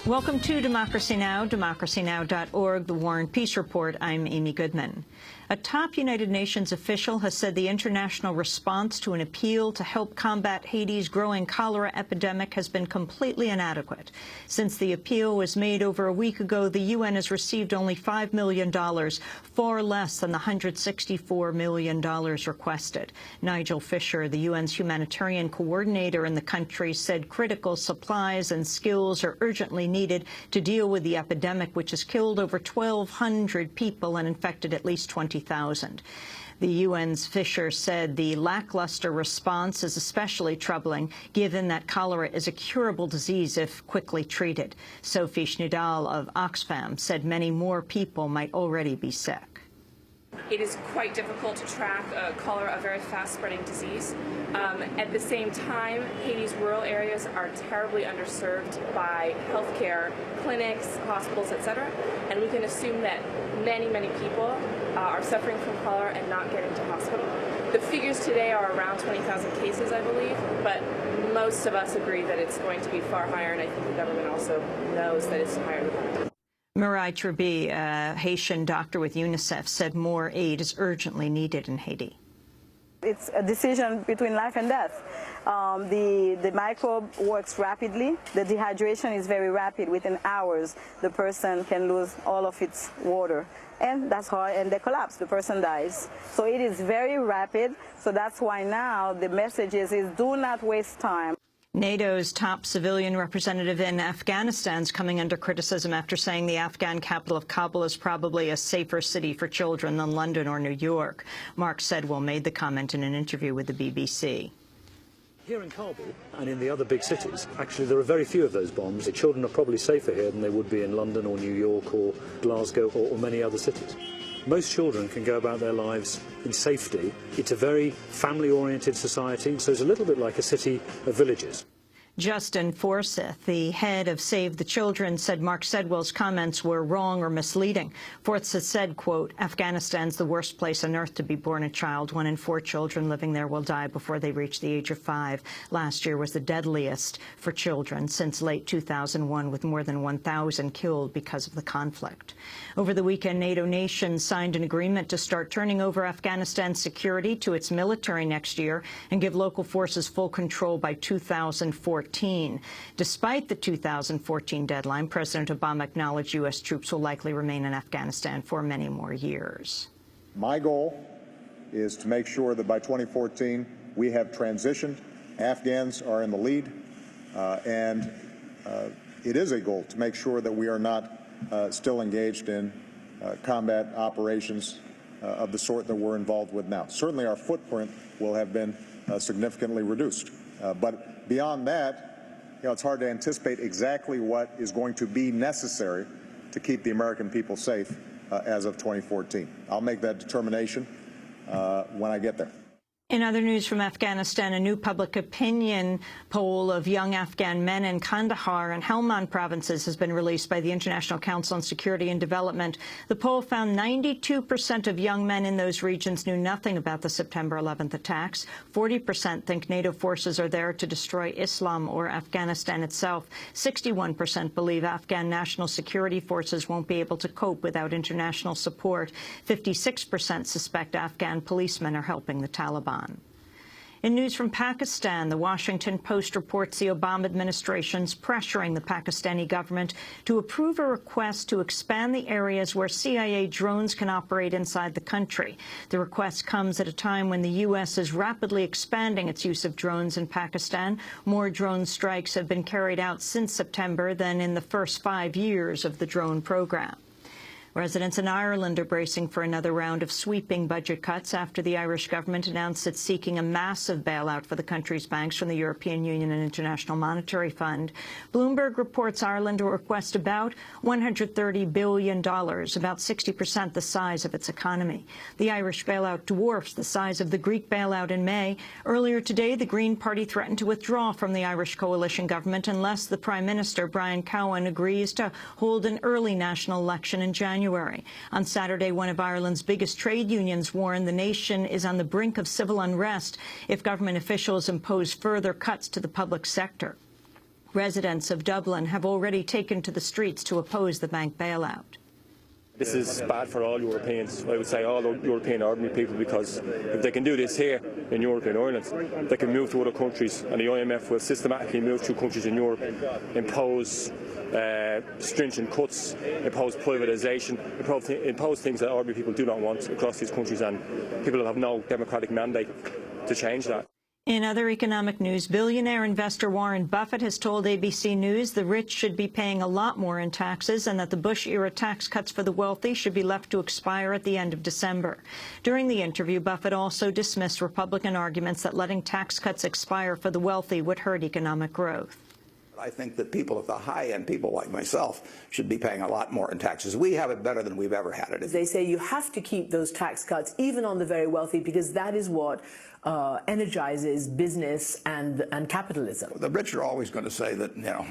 Welcome to Democracy Now!, democracynow.org, The War and Peace Report. I'm Amy Goodman. A top United Nations official has said the international response to an appeal to help combat Haiti's growing cholera epidemic has been completely inadequate. Since the appeal was made over a week ago, the UN has received only $5 million, far less than the $164 million requested. Nigel Fisher, the UN's humanitarian coordinator in the country, said critical supplies and skills are urgently needed to deal with the epidemic, which has killed over 1,200 people and infected at least 20,000. The UN's Fisher said the lackluster response is especially troubling, given that cholera is a curable disease if quickly treated. Sophie Schnidal of Oxfam said many more people might already be sick. It is quite difficult to track cholera, a very fast-spreading disease. At the same time, Haiti's rural areas are terribly underserved by healthcare clinics, hospitals, etc., and we can assume that many, many people are suffering from cholera and not getting to hospital. The figures today are around 20,000 cases, I believe, but most of us agree that it's going to be far higher, and I think the government also knows that it's higher than that. Mireille Truby, a Haitian doctor with UNICEF, said more aid is urgently needed in Haiti. It's a decision between life and death. The microbe works rapidly. The dehydration is very rapid. Within hours, the person can lose all of its water. And that's how, and they collapse, the person dies. So it is very rapid. So that's why now the message is do not waste time. NATO's top civilian representative in Afghanistan is coming under criticism after saying the Afghan capital of Kabul is probably a safer city for children than London or New York. Mark Sedwill made the comment in an interview with the BBC. Here in Kabul and in the other big cities, actually there are very few of those bombs. The children are probably safer here than they would be in London or New York or Glasgow or many other cities. Most children can go about their lives in safety. It's a very family-oriented society, so it's a little bit like a city of villages. Justin Forsyth, the head of Save the Children, said Mark Sedwill's comments were wrong or misleading. Forsyth said, quote, Afghanistan's the worst place on earth to be born a child. 1 in 4 children living there will die before they reach the age of 5. Last year was the deadliest for children since late 2001, with more than 1,000 killed because of the conflict. Over the weekend, NATO nations signed an agreement to start turning over Afghanistan's security to its military next year and give local forces full control by 2014. Despite the 2014 deadline, President Obama acknowledged U.S. troops will likely remain in Afghanistan for many more years. My goal is to make sure that by 2014 we have transitioned. Afghans are in the lead, and it is a goal to make sure that we are not still engaged in combat operations of the sort that we're involved with now. Certainly our footprint will have been significantly reduced. But beyond that, it's hard to anticipate exactly what is going to be necessary to keep the American people safe as of 2014. I'll make that determination when I get there. In other news from Afghanistan, a new public opinion poll of young Afghan men in Kandahar and Helmand provinces has been released by the International Council on Security and Development. The poll found 92% of young men in those regions knew nothing about the September 11th attacks. 40% think NATO forces are there to destroy Islam or Afghanistan itself. 61% believe Afghan national security forces won't be able to cope without international support. 56% suspect Afghan policemen are helping the Taliban. In news from Pakistan, the Washington Post reports the Obama administration's pressuring the Pakistani government to approve a request to expand the areas where CIA drones can operate inside the country. The request comes at a time when the U.S. is rapidly expanding its use of drones in Pakistan. More drone strikes have been carried out since September than in the first 5 years of the drone program. Residents in Ireland are bracing for another round of sweeping budget cuts after the Irish government announced it's seeking a massive bailout for the country's banks from the European Union and International Monetary Fund. Bloomberg reports Ireland will request about $130 billion, about 60% the size of its economy. The Irish bailout dwarfs the size of the Greek bailout in May. Earlier today, the Green Party threatened to withdraw from the Irish coalition government unless the Prime Minister, Brian Cowen, agrees to hold an early national election in January. On Saturday, one of Ireland's biggest trade unions warned the nation is on the brink of civil unrest if government officials impose further cuts to the public sector. Residents of Dublin have already taken to the streets to oppose the bank bailout. This is bad for all Europeans, I would say all European ordinary people, because if they can do this here in Europe and Ireland, they can move to other countries, and the IMF will systematically move to countries in Europe, impose stringent cuts, impose privatisation, impose things that ordinary people do not want across these countries, and people will have no democratic mandate to change that. In other economic news, billionaire investor Warren Buffett has told ABC News the rich should be paying a lot more in taxes and that the Bush-era tax cuts for the wealthy should be left to expire at the end of December. During the interview, Buffett also dismissed Republican arguments that letting tax cuts expire for the wealthy would hurt economic growth. I think that people at the high end, people like myself, should be paying a lot more in taxes. We have it better than we've ever had it. They say you have to keep those tax cuts, even on the very wealthy, because that is what energizes business and capitalism. The rich are always going to say that, you know,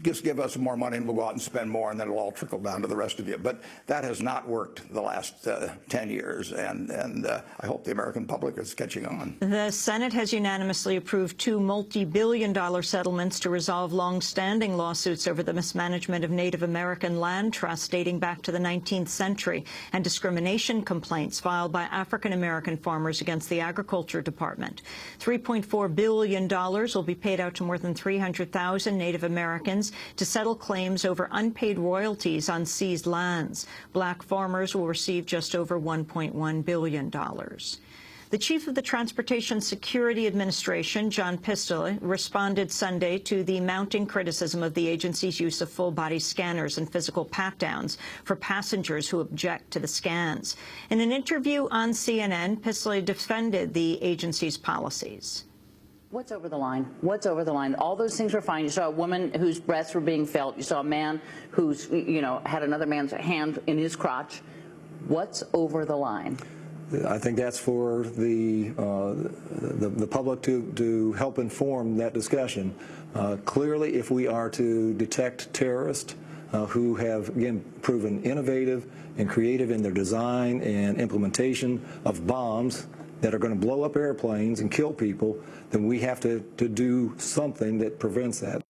just give us more money and we'll go out and spend more, and then it'll all trickle down to the rest of you. But that has not worked the last 10 years, and I hope the American public is catching on. The Senate has unanimously approved 2 multi-billion-dollar settlements to resolve long-standing lawsuits over the mismanagement of Native American land trusts dating back to the 19th century and discrimination complaints filed by African-American farmers against the Agriculture Department. $3.4 billion will be paid out to more than 300,000 Native Americans to settle claims over unpaid royalties on seized lands. Black farmers will receive just over $1.1 billion. The chief of the Transportation Security Administration, John Pistole, responded Sunday to the mounting criticism of the agency's use of full-body scanners and physical pat-downs for passengers who object to the scans. In an interview on CNN, Pistole defended the agency's policies. What's over the line? What's over the line? All those things were fine. You saw a woman whose breasts were being felt. You saw a man who's, had another man's hand in his crotch. What's over the line? I think that's for the public to help inform that discussion. Clearly, if we are to detect terrorists who have, again, proven innovative and creative in their design and implementation of bombs that are going to blow up airplanes and kill people, then we have to do something that prevents that.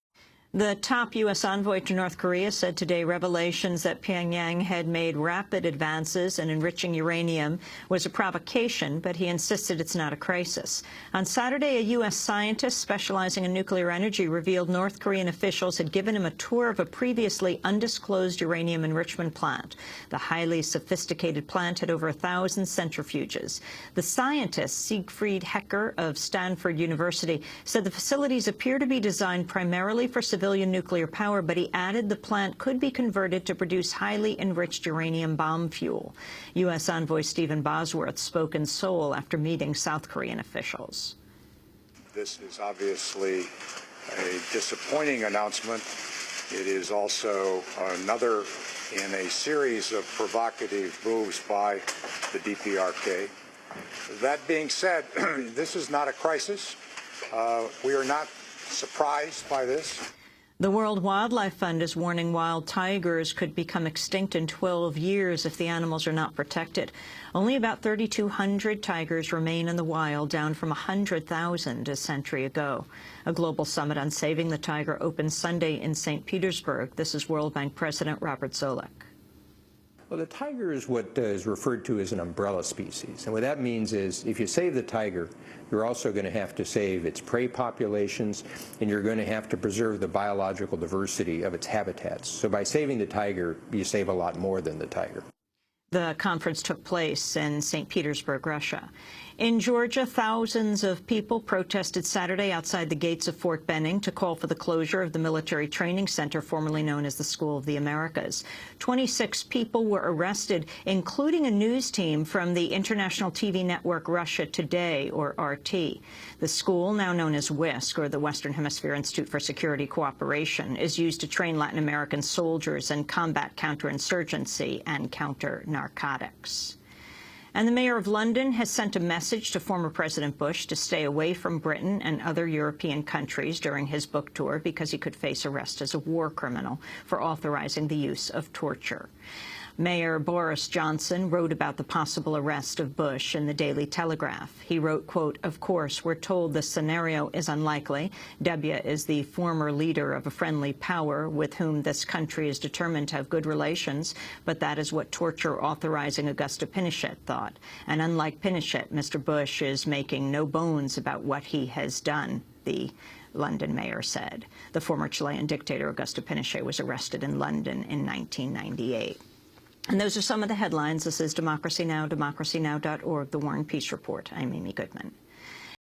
The top U.S. envoy to North Korea said today revelations that Pyongyang had made rapid advances in enriching uranium was a provocation, but he insisted it's not a crisis. On Saturday, a U.S. scientist specializing in nuclear energy revealed North Korean officials had given him a tour of a previously undisclosed uranium enrichment plant. The highly sophisticated plant had over 1,000 centrifuges. The scientist, Siegfried Hecker of Stanford University, said the facilities appear to be designed primarily for civilian nuclear power, but he added the plant could be converted to produce highly enriched uranium bomb fuel. U.S. envoy Stephen Bosworth spoke in Seoul after meeting South Korean officials. This is obviously a disappointing announcement. It is also another in a series of provocative moves by the DPRK. That being said, this is not a crisis. We are not surprised by this. The World Wildlife Fund is warning wild tigers could become extinct in 12 years if the animals are not protected. Only about 3,200 tigers remain in the wild, down from 100,000 a century ago. A global summit on saving the tiger opens Sunday in St. Petersburg. This is World Bank President Robert Zoellick. Well, the tiger is what is referred to as an umbrella species. And what that means is if you save the tiger, you're also going to have to save its prey populations, and you're going to have to preserve the biological diversity of its habitats. So by saving the tiger, you save a lot more than the tiger. The conference took place in St. Petersburg, Russia. In Georgia, thousands of people protested Saturday outside the gates of Fort Benning to call for the closure of the military training center formerly known as the School of the Americas. 26 people were arrested, including a news team from the international TV network Russia Today, or RT. The school, now known as WISC, or the Western Hemisphere Institute for Security Cooperation, is used to train Latin American soldiers in combat counterinsurgency and counter-narcotics. And the mayor of London has sent a message to former President Bush to stay away from Britain and other European countries during his book tour because he could face arrest as a war criminal for authorizing the use of torture. Mayor Boris Johnson wrote about the possible arrest of Bush in the Daily Telegraph. He wrote, quote, "Of course, we're told this scenario is unlikely. Debya is the former leader of a friendly power with whom this country is determined to have good relations, but that is what torture authorizing Augusto Pinochet thought. And unlike Pinochet, Mr. Bush is making no bones about what he has done," the London mayor said. The former Chilean dictator Augusto Pinochet was arrested in London in 1998. And those are some of the headlines. This is Democracy Now!, democracynow.org, The War and Peace Report. I'm Amy Goodman.